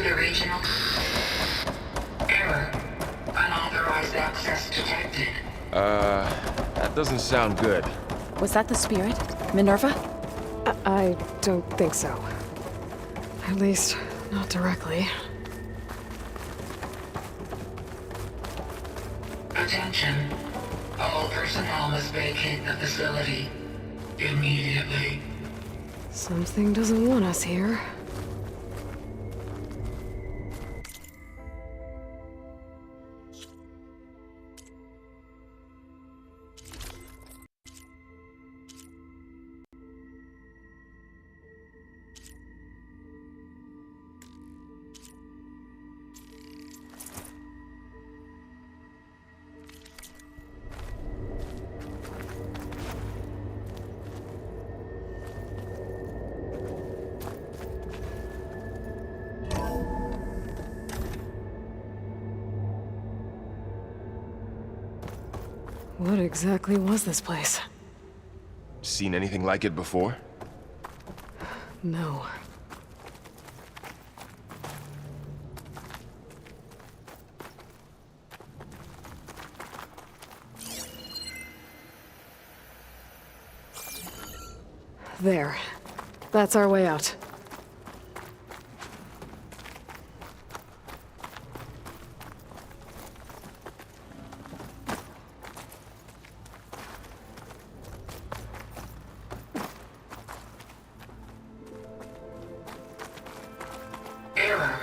to the regional. Error. Unauthorized access detected. That doesn't sound good. Was that the spirit? Minerva? I don't think so. At least, not directly. Attention. All personnel must vacate the facility. Immediately. Something doesn't want us here. What exactly was this place? Seen anything like it before? No. There. That's our way out. Error.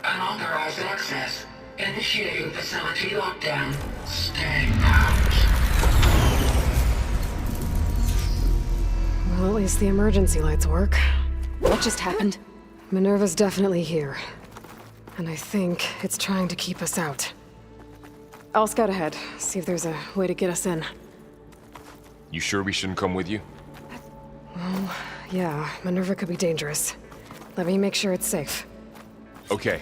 Unauthorized access. Initiating facility lockdown. Stay out. Well, at least the emergency lights work. What just happened? Minerva's definitely here. And I think it's trying to keep us out. I'll scout ahead, see if there's a way to get us in. You sure we shouldn't come with you? Well, yeah, Minerva could be dangerous. Let me make sure it's safe. Okay.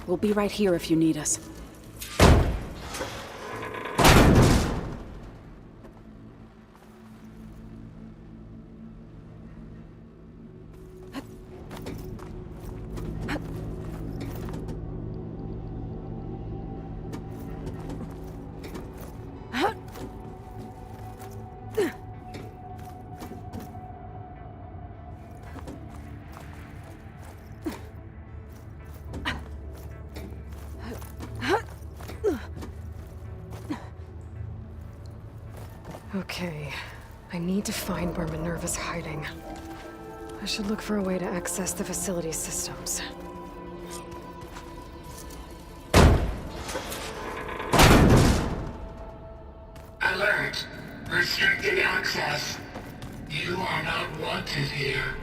We'll be right here if you need us. Okay, I need to find where Minerva's hiding. I should look for a way to access the facility systems. Alert. Restricted access. You are not wanted here.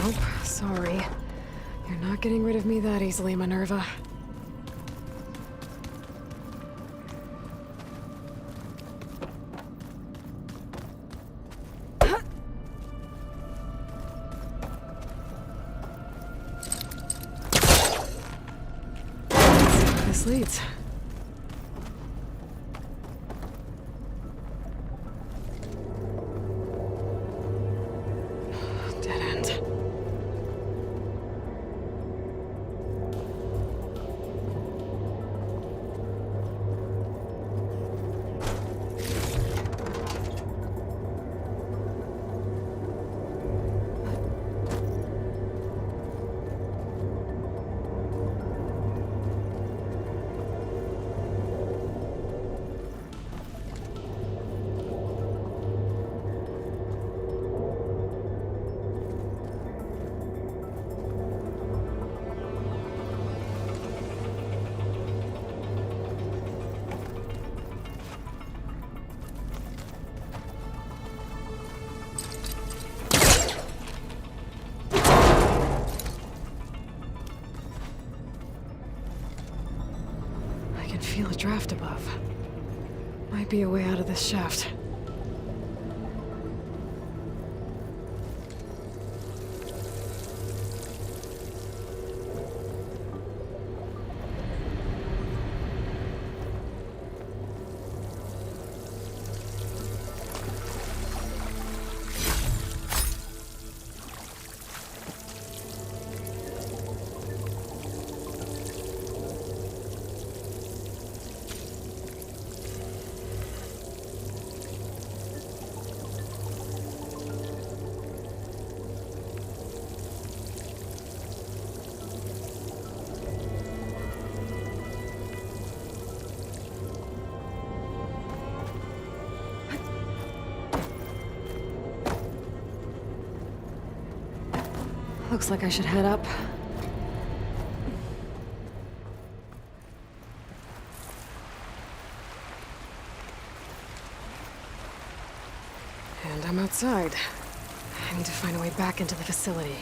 Nope, sorry. You're not getting rid of me that easily, Minerva. This leads. Dead end. I can feel a draft above. Might be a way out of this shaft. Looks like I should head up. And I'm outside. I need to find a way back into the facility.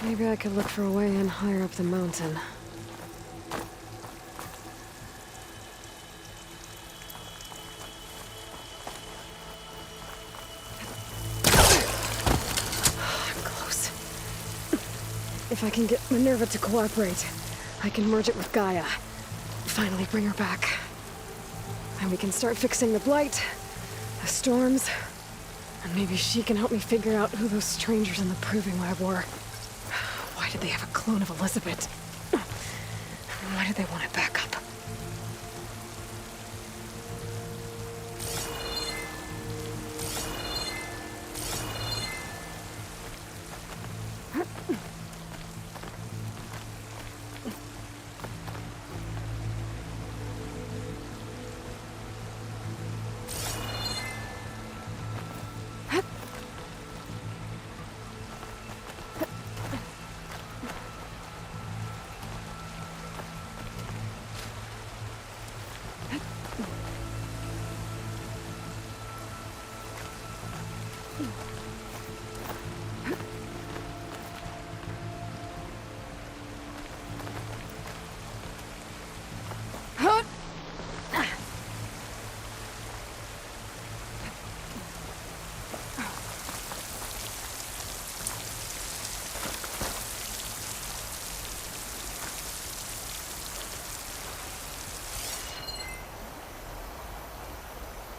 Maybe I could look for a way in higher up the mountain. I'm close. If I can get Minerva to cooperate, I can merge it with Gaia. Finally bring her back. And we can start fixing the Blight, the storms, and maybe she can help me figure out who those strangers in the Proving Lab were. Why did they have a clone of Elizabeth? Why did they want it back up?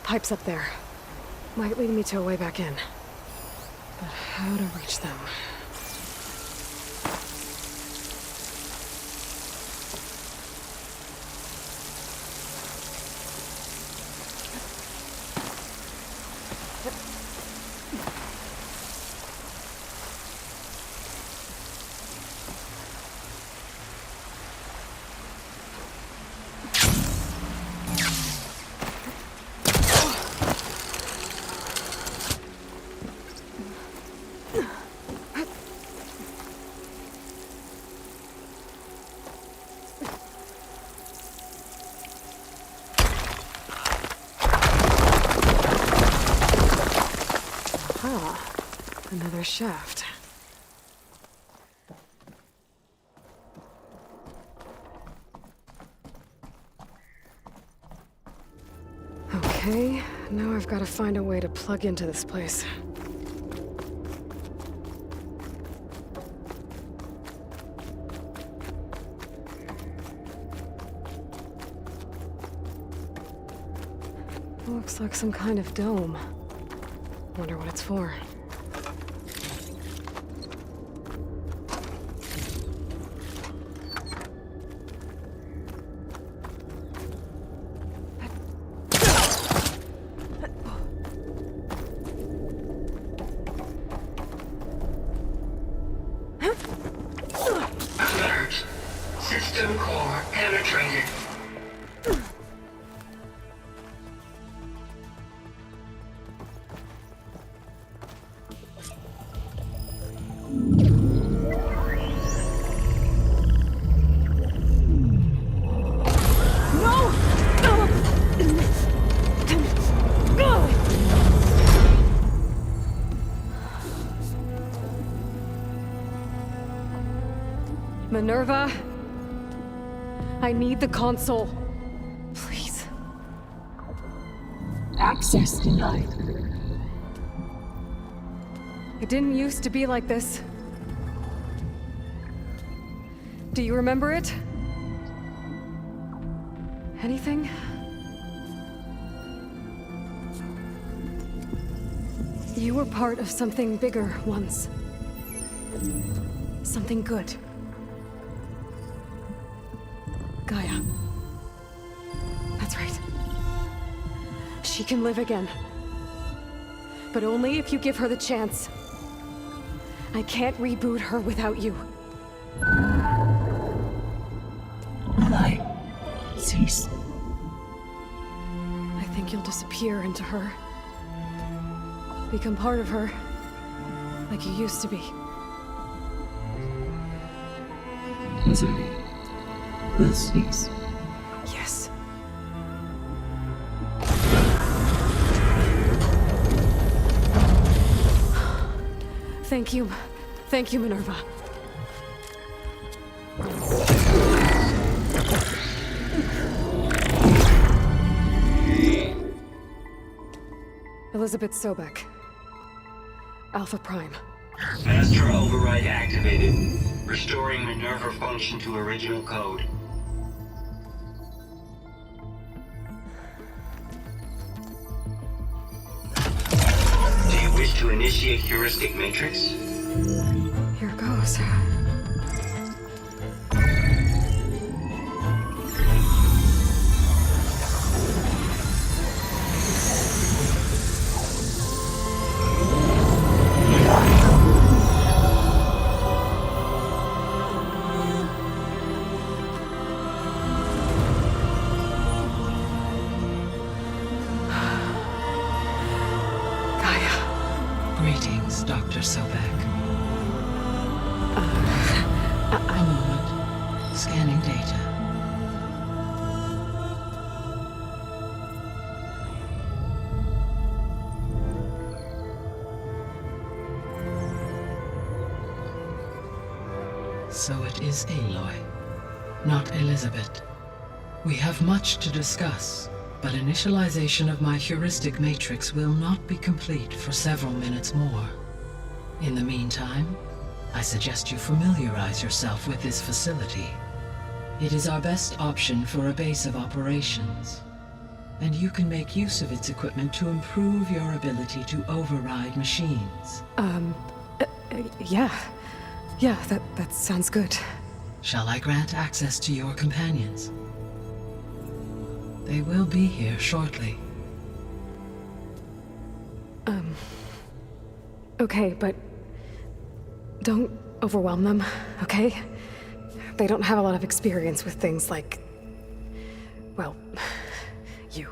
Pipes up there. Might lead me to a way back in. But how to reach them? Another shaft. Okay, now I've got to find a way to plug into this place. Looks like some kind of dome. Wonder what it's for. Alert. System core penetrated. Minerva, I need the console. Please. Access denied. It didn't used to be like this. Do you remember it? Anything? You were part of something bigger once. Something good. Gaia. That's right. She can live again. But only if you give her the chance. I can't reboot her without you. Light. Cease. I think you'll disappear into her. Become part of her. Like you used to be. Misery. Will cease. Yes. Thank you. Thank you, Minerva. Elizabeth Sobek. Alpha Prime. Master override activated. Restoring Minerva function to original code. Do you wish to initiate heuristic matrix? Here goes. Greetings, Dr. Sobek. A moment. Scanning data. So it is Aloy, not Elizabeth. We have much to discuss, but initialization of my heuristic matrix will not be complete for several minutes more. In the meantime, I suggest you familiarize yourself with this facility. It is our best option for a base of operations, and you can make use of its equipment to improve your ability to override machines. Yeah. Yeah, that sounds good. Shall I grant access to your companions? They will be here shortly. Okay, but don't overwhelm them, okay? They don't have a lot of experience with things like, well, you.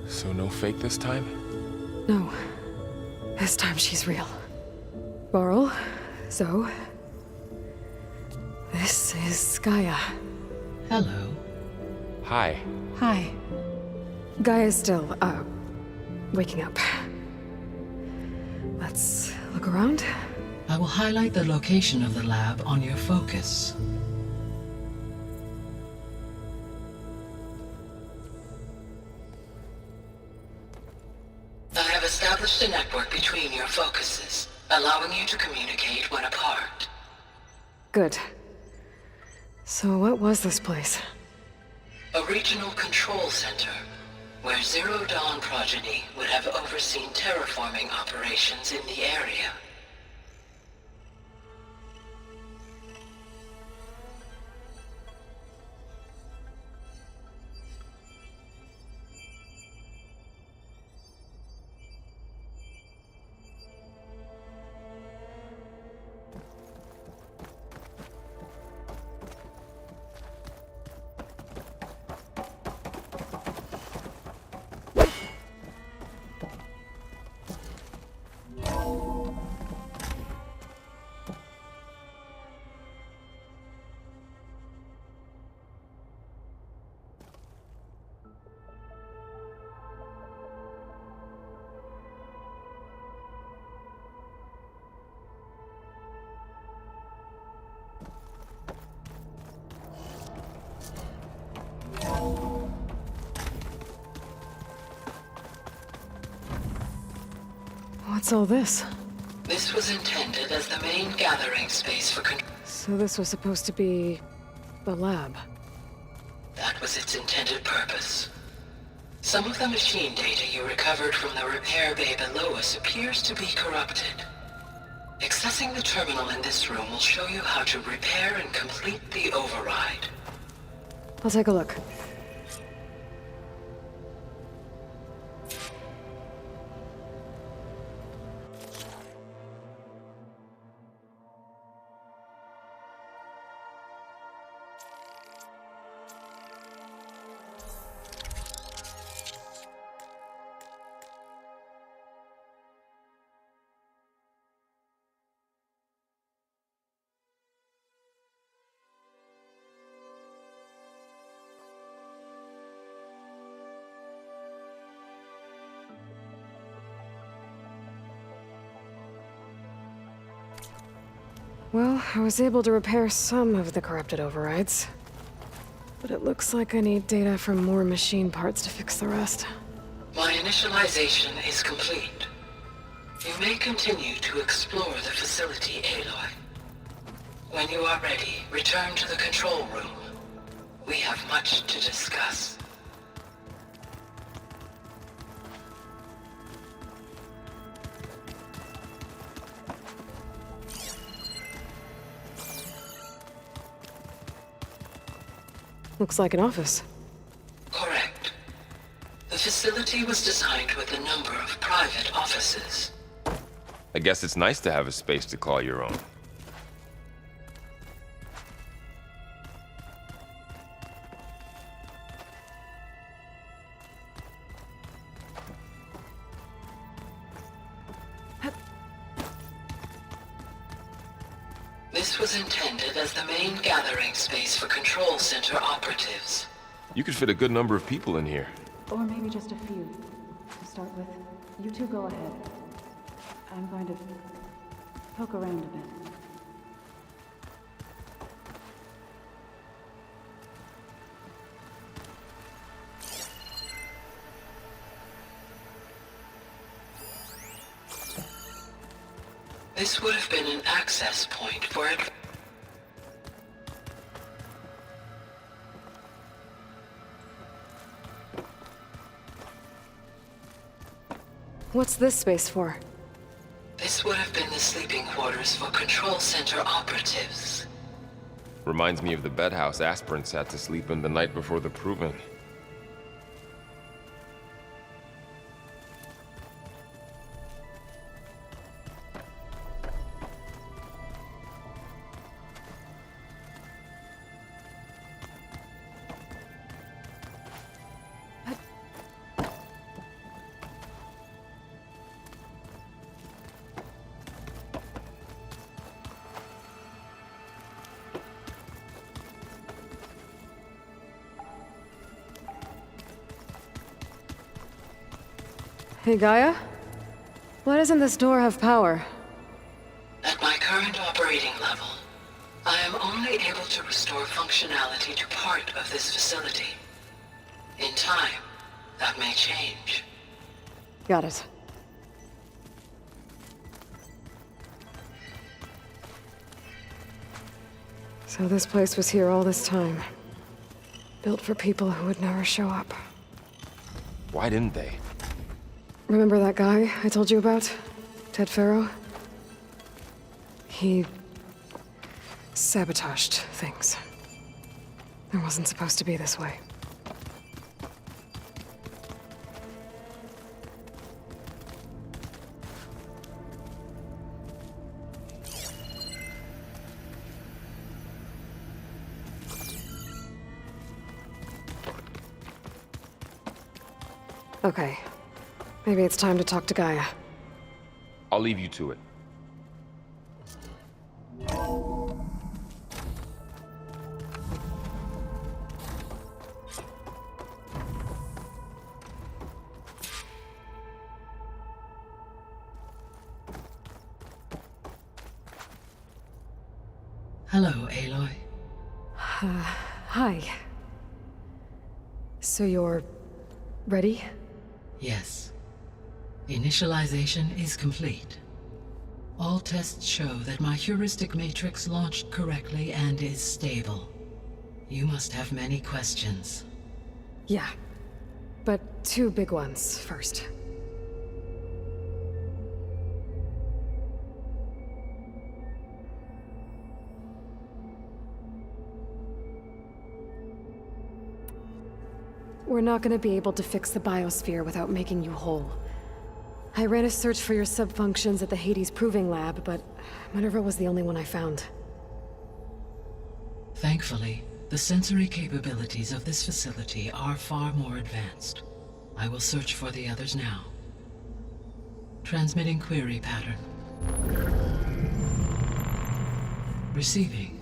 So no fake this time? No. This time she's real. Varl, Zoe. This is Gaia. Hello. Hi. Hi. Gaia's still, waking up. Let's look around. I will highlight the location of the lab on your focus. I have established a network between your focuses, allowing you to communicate when apart. Good. So what was this place? A regional control center, where Zero Dawn progeny would have overseen terraforming operations in the area. What's all this? This was intended as the main gathering space for control. So this was supposed to be a lab. That was its intended purpose. Some of the machine data you recovered from the repair bay below us appears to be corrupted. Accessing the terminal in this room will show you how to repair and complete the override. I'll take a look. Well, I was able to repair some of the corrupted overrides. But it looks like I need data from more machine parts to fix the rest. My initialization is complete. You may continue to explore the facility, Aloy. When you are ready, return to the control room. We have much to discuss. Looks like an office. Correct. The facility was designed with a number of private offices. I guess it's nice to have a space to call your own. This was intended as the main gathering space for control center operatives. You could fit a good number of people in here. Or maybe just a few. To start with, you two go ahead. I'm going to poke around a bit. This would have been an access point for it. What's this space for? This would have been the sleeping quarters for control center operatives. Reminds me of the bedhouse aspirants had to sleep in the night before the proving. Hey, Gaia? Why doesn't this door have power? At my current operating level, I am only able to restore functionality to part of this facility. In time, that may change. Got it. So this place was here all this time. Built for people who would never show up. Why didn't they? Remember that guy I told you about? Ted Farrow? He sabotaged things. It wasn't supposed to be this way. Okay. Maybe it's time to talk to Gaia. I'll leave you to it. Hello, Aloy. Hi. So you're ready? Yes. Initialization is complete. All tests show that my heuristic matrix launched correctly and is stable. You must have many questions. Yeah. But two big ones first. We're not gonna be able to fix the biosphere without making you whole. I ran a search for your subfunctions at the Hades Proving Lab, but Minerva was the only one I found. Thankfully, the sensory capabilities of this facility are far more advanced. I will search for the others now. Transmitting query pattern. Receiving.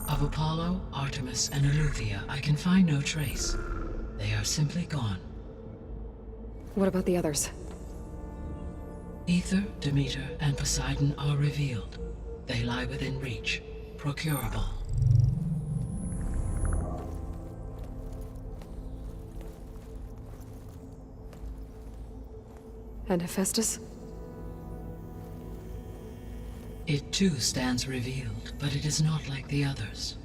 Of Apollo, Artemis, and Eleuthia, I can find no trace. They are simply gone. What about the others? Ether, Demeter, and Poseidon are revealed. They lie within reach, procurable. And Hephaestus? It too stands revealed, but it is not like the others.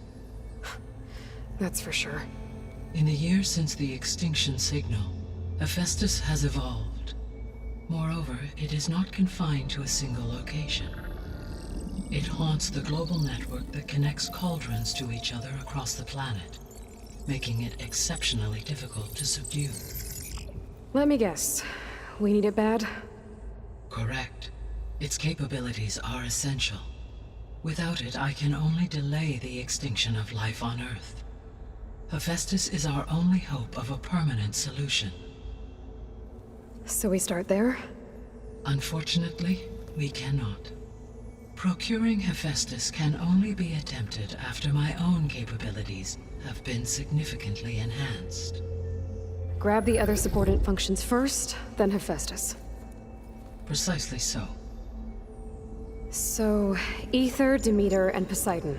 That's for sure. In the years since the extinction signal, Hephaestus has evolved. Moreover, it is not confined to a single location. It haunts the global network that connects cauldrons to each other across the planet, making it exceptionally difficult to subdue. Let me guess. We need it bad? Correct. Its capabilities are essential. Without it, I can only delay the extinction of life on Earth. Hephaestus is our only hope of a permanent solution. So we start there? Unfortunately, we cannot. Procuring Hephaestus can only be attempted after my own capabilities have been significantly enhanced. Grab the other subordinate functions first, then Hephaestus. Precisely so. So, Ether, Demeter, and Poseidon.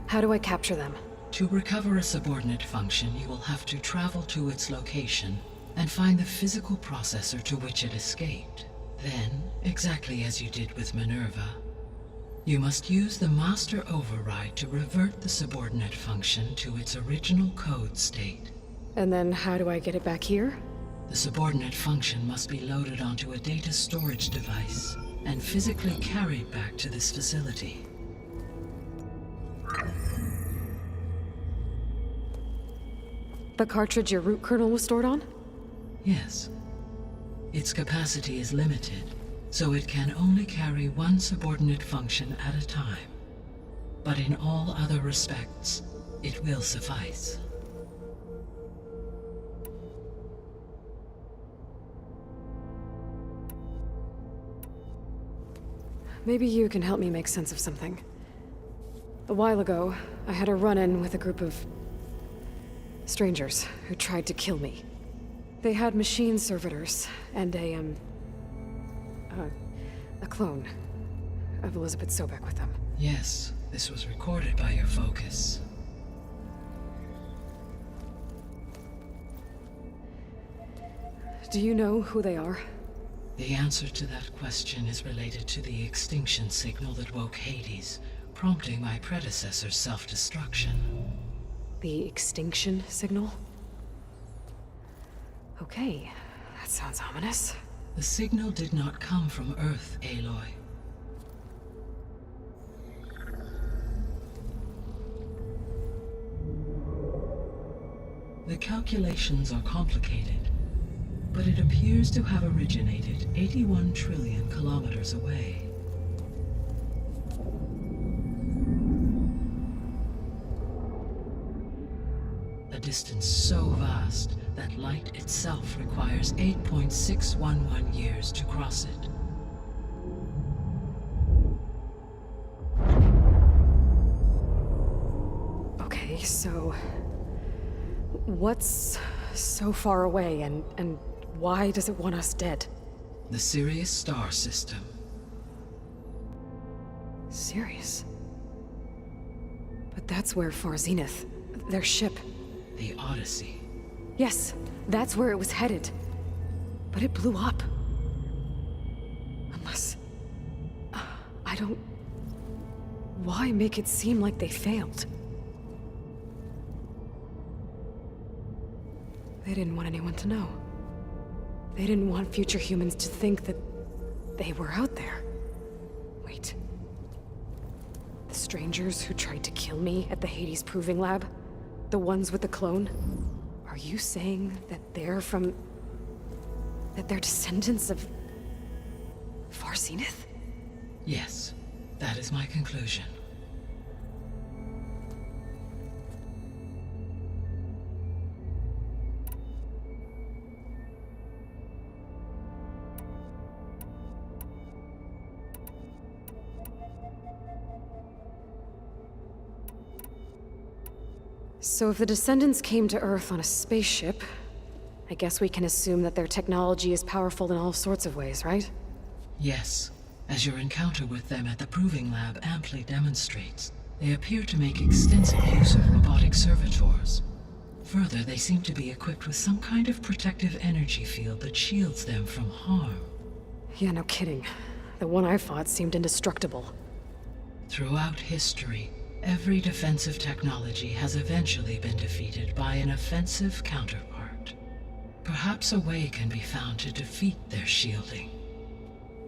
How do I capture them? To recover a subordinate function, you will have to travel to its location and find the physical processor to which it escaped. Then, exactly as you did with Minerva, you must use the master override to revert the subordinate function to its original code state. And then how do I get it back here? The subordinate function must be loaded onto a data storage device and physically carried back to this facility. The cartridge your root kernel was stored on? Yes. Its capacity is limited, so it can only carry one subordinate function at a time. But in all other respects, it will suffice. maybe you can help me make sense of something. A while ago, I had a run-in with a group of strangers who tried to kill me. They had machine servitors and a clone of Elizabeth Sobek with them. Yes, this was recorded by your focus. Do you know who they are? The answer to that question is related to the extinction signal that woke Hades, prompting my predecessor's self-destruction. The extinction signal? Okay, that sounds ominous. The signal did not come from Earth, Aloy. The calculations are complicated, but it appears to have originated 81 trillion kilometers away. A distance so vast that light itself requires 8.611 years to cross it. Okay, so what's so far away and why does it want us dead? The Sirius star system. Sirius? But that's where Far Zenith, their ship. The Odyssey. Yes, that's where it was headed. But it blew up. Unless... I don't... Why make it seem like they failed? They didn't want anyone to know. They didn't want future humans to think that they were out there. Wait. The strangers who tried to kill me at the Hades Proving Lab? The ones with the clone? Are you saying that they're from... that they're descendants of... Far Zenith? Yes, that is my conclusion. So if the descendants came to Earth on a spaceship, I guess we can assume that their technology is powerful in all sorts of ways, right? Yes, as your encounter with them at the Proving Lab amply demonstrates, they appear to make extensive use of robotic servitors. Further, they seem to be equipped with some kind of protective energy field that shields them from harm. Yeah, no kidding. The one I fought seemed indestructible. Throughout history, every defensive technology has eventually been defeated by an offensive counterpart. Perhaps a way can be found to defeat their shielding.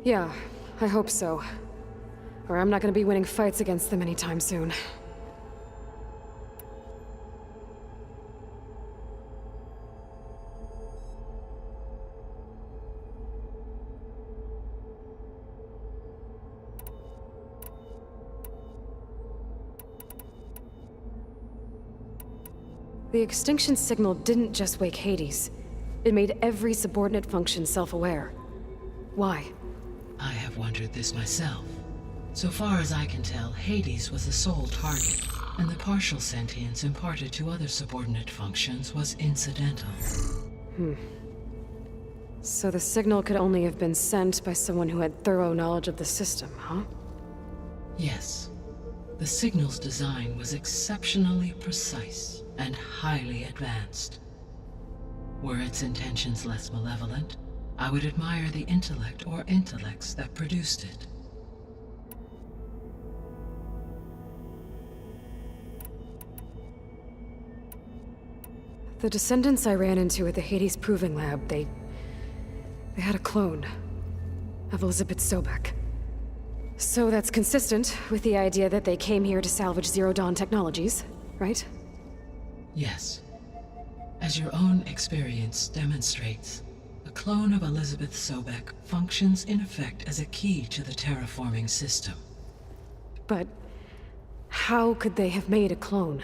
Yeah, I hope so. Or I'm not gonna be winning fights against them anytime soon. The extinction signal didn't just wake Hades. It made every subordinate function self-aware. Why? I have wondered this myself. So far as I can tell, Hades was the sole target, and the partial sentience imparted to other subordinate functions was incidental. So the signal could only have been sent by someone who had thorough knowledge of the system, huh? Yes. The signal's design was exceptionally precise and highly advanced. Were its intentions less malevolent, I would admire the intellect or intellects that produced it. The descendants I ran into at the Hades Proving Lab, they had a clone of Elizabeth Sobek. So that's consistent with the idea that they came here to salvage Zero Dawn technologies, right? Yes. As your own experience demonstrates, a clone of Elizabeth Sobek functions in effect as a key to the terraforming system. But how could they have made a clone?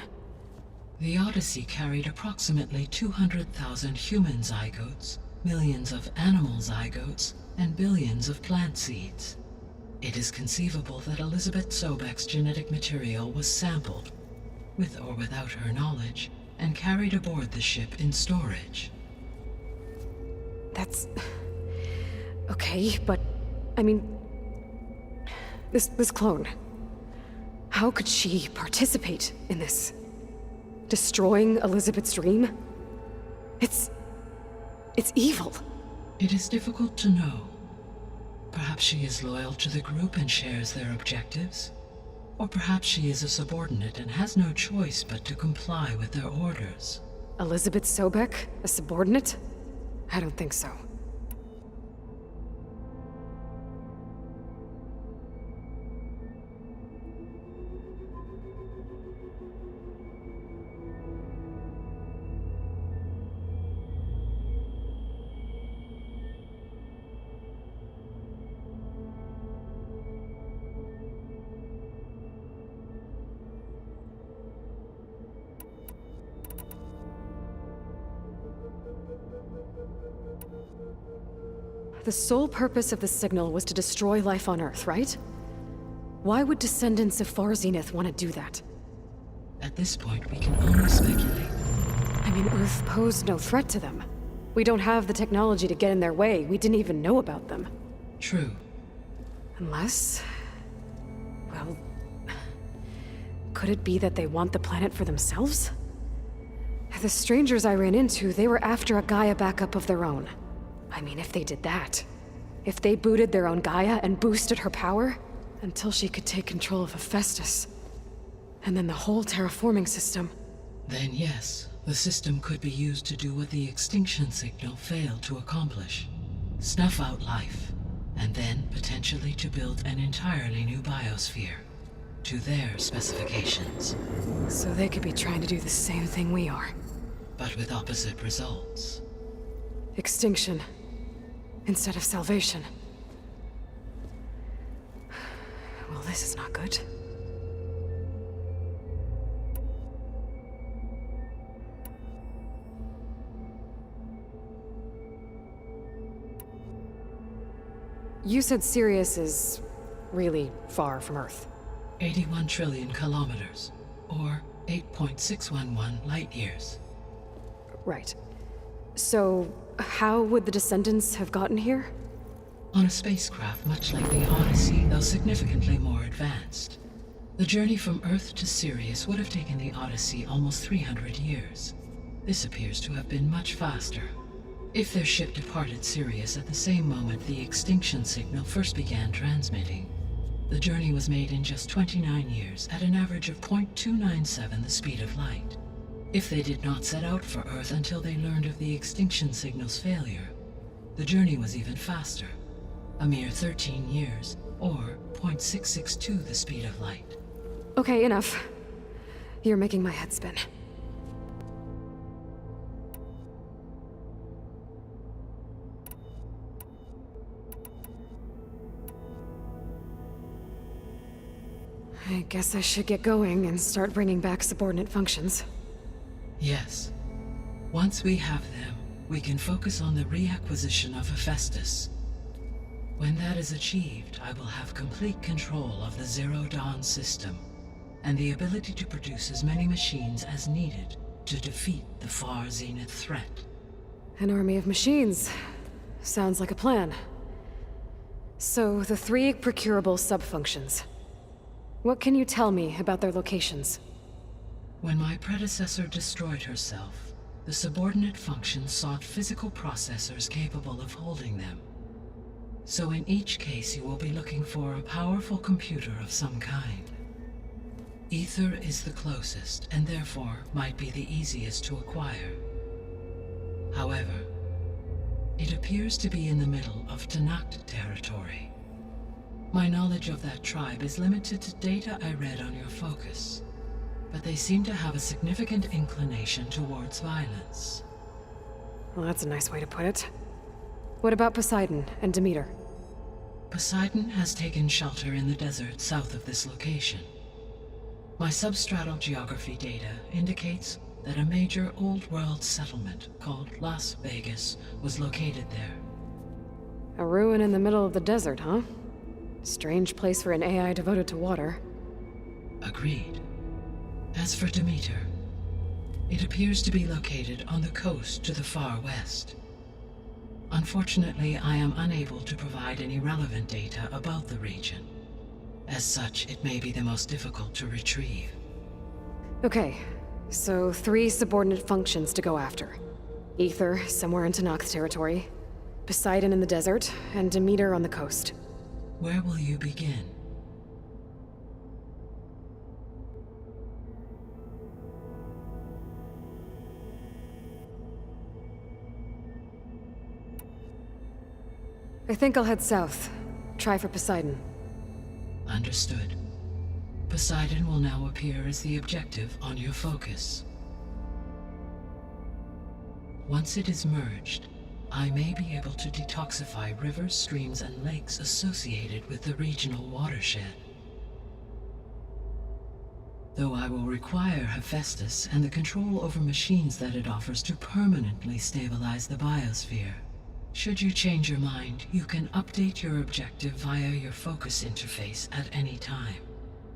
The Odyssey carried approximately 200,000 human zygotes, millions of animal zygotes, and billions of plant seeds. It is conceivable that Elizabeth Sobek's genetic material was sampled, with or without her knowledge, and carried aboard the ship in storage. That's... okay, but... I mean... This clone... How could she participate in this? Destroying Elizabeth's dream? It's evil. It is difficult to know. Perhaps she is loyal to the group and shares their objectives. Or perhaps she is a subordinate and has no choice but to comply with their orders. Elizabeth Sobek? A subordinate? I don't think so. The sole purpose of the signal was to destroy life on Earth, right? Why would descendants of Far Zenith want to do that? At this point, we can only speculate. I mean, Earth posed no threat to them. We don't have the technology to get in their way. We didn't even know about them. True. Unless... well... could it be that they want the planet for themselves? The strangers I ran into, they were after a Gaia backup of their own. I mean, if they did that... if they booted their own Gaia and boosted her power... until she could take control of Hephaestus... and then the whole terraforming system... Then yes, the system could be used to do what the extinction signal failed to accomplish. Snuff out life, and then potentially to build an entirely new biosphere. To their specifications. So they could be trying to do the same thing we are. But with opposite results. Extinction. Instead of salvation. Well, this is not good. You said Sirius is really far from Earth. 81 trillion kilometers, or 8.611 light years. Right. So, how would the descendants have gotten here? On a spacecraft much like the Odyssey, though significantly more advanced. The journey from Earth to Sirius would have taken the Odyssey almost 300 years. This appears to have been much faster. If their ship departed Sirius at the same moment the extinction signal first began transmitting, the journey was made in just 29 years at an average of 0.297 the speed of light. If they did not set out for Earth until they learned of the extinction signal's failure, the journey was even faster, a mere 13 years, or 0.662 the speed of light. Okay, enough. You're making my head spin. I guess I should get going and start bringing back subordinate functions. Yes. Once we have them, we can focus on the reacquisition of Hephaestus. When that is achieved, I will have complete control of the Zero Dawn system, and the ability to produce as many machines as needed to defeat the Far Zenith threat. An army of machines. Sounds like a plan. So, the 3 procurable sub-functions. What can you tell me about their locations? When my predecessor destroyed herself, the subordinate functions sought physical processors capable of holding them. So in each case you will be looking for a powerful computer of some kind. Ether is the closest, and therefore might be the easiest to acquire. However, it appears to be in the middle of Tanakh territory. My knowledge of that tribe is limited to data I read on your focus, but they seem to have a significant inclination towards violence. Well, that's a nice way to put it. What about Poseidon and Demeter? Poseidon has taken shelter in the desert south of this location. My substratal geography data indicates that a major old-world settlement called Las Vegas was located there. A ruin in the middle of the desert, huh? Strange place for an AI devoted to water. Agreed. As for Demeter, it appears to be located on the coast to the far west. Unfortunately, I am unable to provide any relevant data about the region. As such, it may be the most difficult to retrieve. Okay, so 3 subordinate functions to go after. Ether, somewhere in Tanakh territory. Poseidon in the desert, and Demeter on the coast. Where will you begin? I think I'll head south. Try for Poseidon. Understood. Poseidon will now appear as the objective on your focus. Once it is merged, I may be able to detoxify rivers, streams, and lakes associated with the regional watershed. Though I will require Hephaestus and the control over machines that it offers to permanently stabilize the biosphere. Should you change your mind, you can update your objective via your focus interface at any time.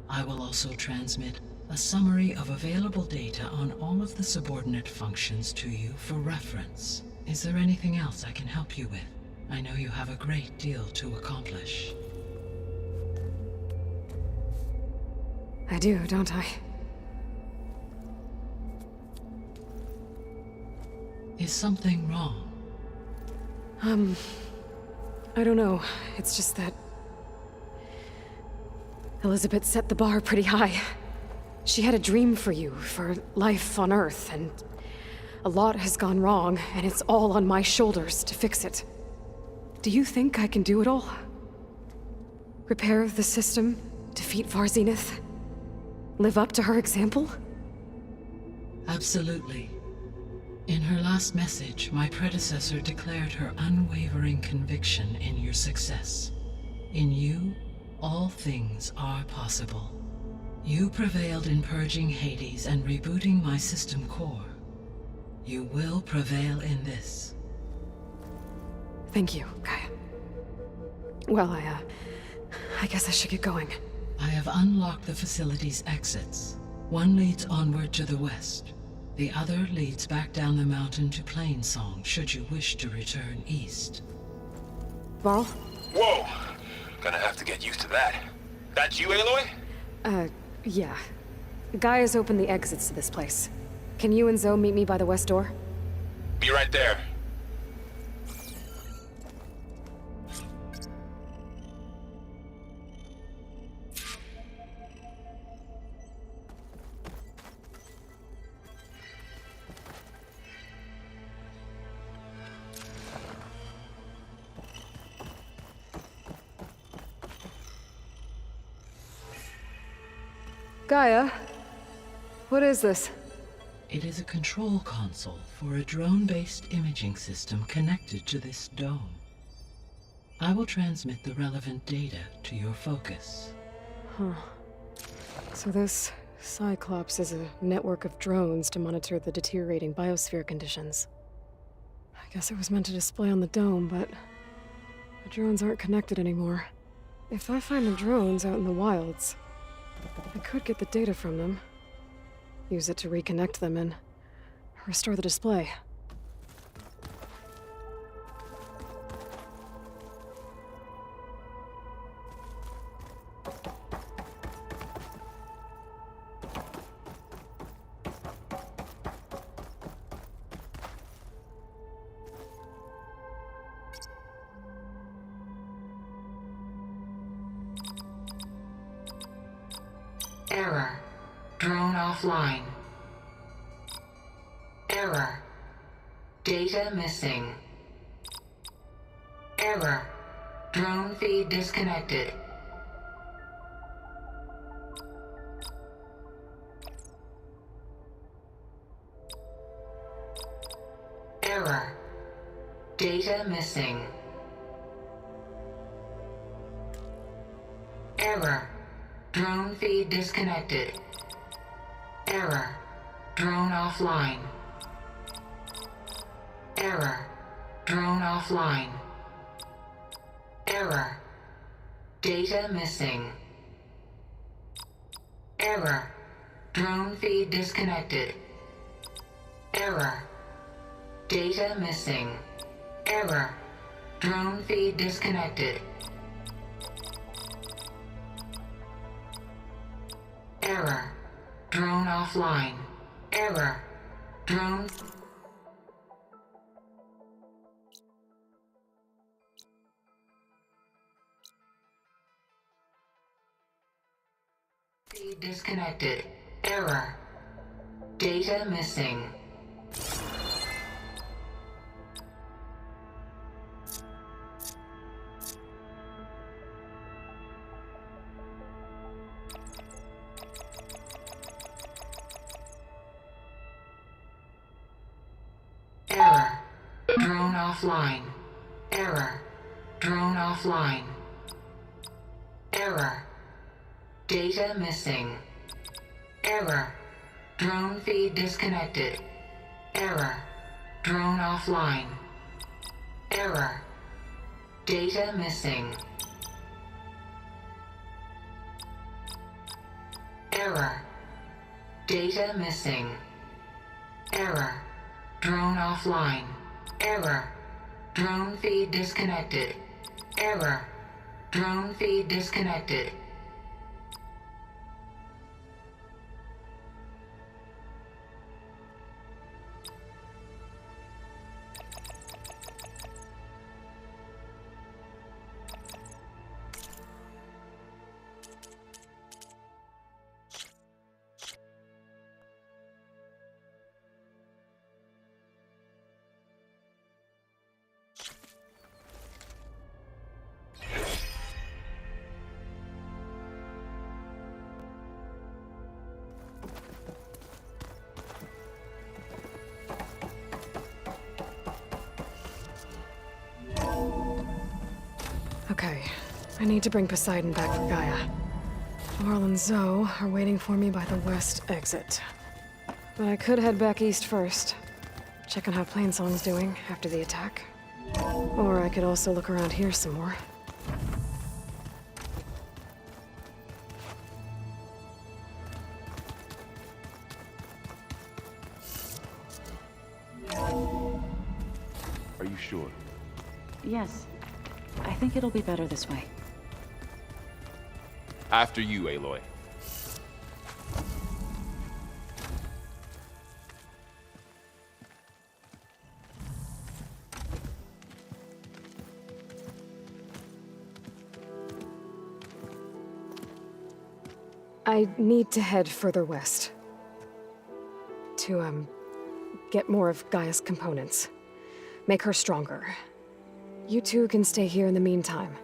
I will also transmit a summary of available data on all of the subordinate functions to you for reference. Is there anything else I can help you with? I know you have a great deal to accomplish. I do, don't I? Is something wrong? I don't know. It's just that Elizabeth set the bar pretty high. She had a dream for you, for life on Earth, and a lot has gone wrong, and it's all on my shoulders to fix it. Do you think I can do it all? Repair the system, defeat Varzenith, live up to her example? Absolutely. In her last message, my predecessor declared her unwavering conviction in your success. In you, all things are possible. You prevailed in purging Hades and rebooting my system core. You will prevail in this. Thank you, Gaia. Well, I guess I should get going. I have unlocked the facility's exits. One leads onward to the west. The other leads back down the mountain to Plainsong, should you wish to return east. Varl? Whoa! Gonna have to get used to that. That's you, Aloy? Yeah. Gaia's opened the exits to this place. Can you and Zoe meet me by the west door? Be right there. Gaia? What is this? It is a control console for a drone-based imaging system connected to this dome. I will transmit the relevant data to your focus. So this Cyclops is a network of drones to monitor the deteriorating biosphere conditions. I guess it was meant to display on the dome, but the drones aren't connected anymore. If I find the drones out in the wilds, I could get the data from them, use it to reconnect them and restore the display. Error. Drone offline. Error. Data missing. Error. Drone feed disconnected. Error. Data missing. Error. Drone feed disconnected. Error. Drone offline. Error. Drone offline. Error. Data missing. Error. Drone feed disconnected. Error. Data missing. Error. Drone feed disconnected. Error. Drone offline. Error. Drone... Feed disconnected. Error. Data missing. Error. Drone offline. Error. Drone offline. Error. Data missing. Error. Drone feed disconnected. Error. Drone offline. Error. Data missing. Error. Data missing. Error. Drone offline. Error. Drone feed disconnected. Error. Drone feed disconnected. Okay, I need to bring Poseidon back for Gaia. Laurel and Zoe are waiting for me by the west exit. But I could head back east first. Check on how Plainsong's doing after the attack. Or I could also look around here some more. Are you sure? Yes. I think it'll be better this way. After you, Aloy. I need to head further west. To, get more of Gaia's components. Make her stronger. You two can stay here in the meantime.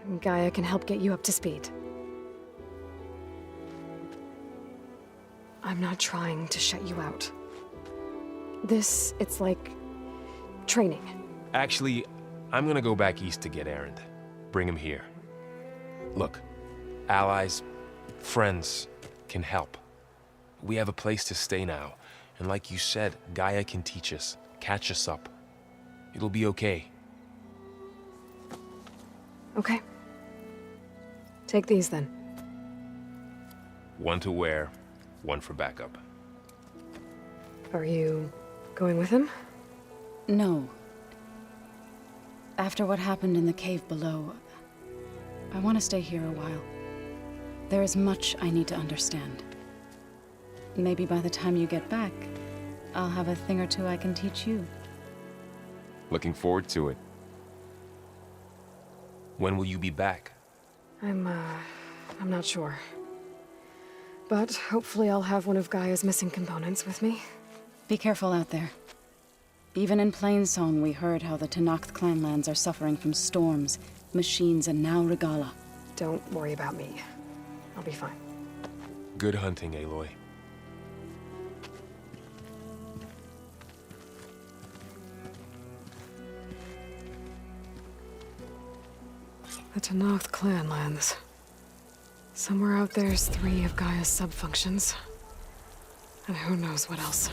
And Gaia can help get you up to speed. I'm not trying to shut you out. It's like... training. Actually, I'm gonna go back east to get Erend. Bring him here. Look, allies, friends can help. We have a place to stay now. And like you said, Gaia can teach us, catch us up. It'll be okay. Okay. Take these then. One to wear, one for backup. Are you going with him? No. After what happened in the cave below, I want to stay here a while. There is much I need to understand. Maybe by the time you get back, I'll have a thing or two I can teach you. Looking forward to it. When will you be back? I'm not sure. But hopefully I'll have one of Gaia's missing components with me. Be careful out there. Even in Plainsong, we heard how the Tenakth clanlands are suffering from storms, machines, and now Regala. Don't worry about me. I'll be fine. Good hunting, Aloy. The Tenakth clanlands. Somewhere out there's 3 of Gaia's subfunctions. And who knows what else.